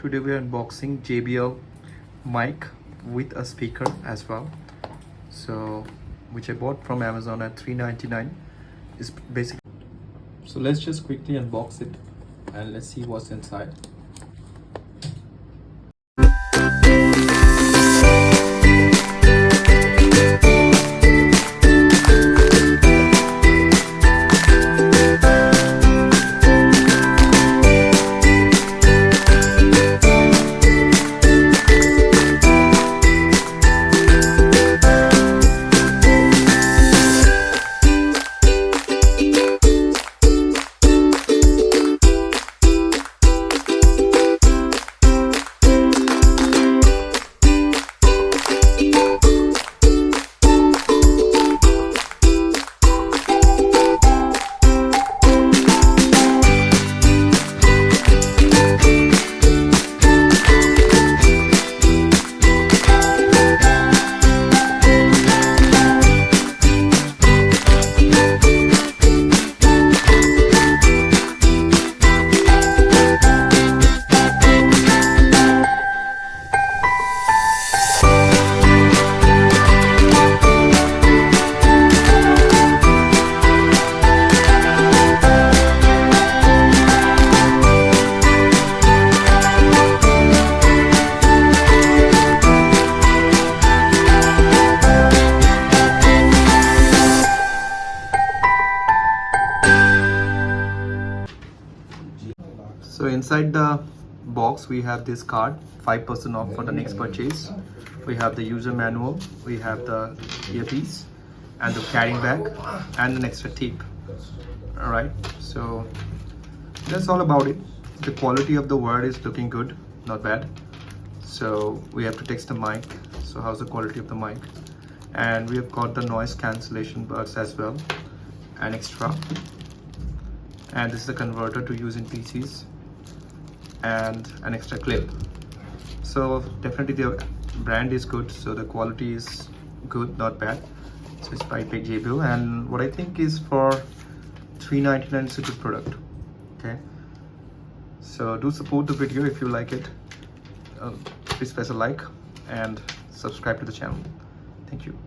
Today we are unboxing JBL mic with a speaker as well. So, which I bought from Amazon at $3.99. Is basically. So let's just quickly unbox it and let's see what's inside. So inside the box we have this card, 5% off for the next purchase. We have the user manual, we have the earpiece and the carrying bag and an extra tape. Alright, so that's all about it. The quality of the word is looking good, not bad. So we have to test the mic. So how's the quality of the mic? And we have got the noise cancellation buds as well, an extra. And this is a converter to use in PCs and an extra clip. So definitely the brand is good, so the quality is good, not bad. So it's by JBL, and what I think is for $3.99 is a good product. Okay, so do support the video if you like it. Please press a like and subscribe to the channel. Thank you.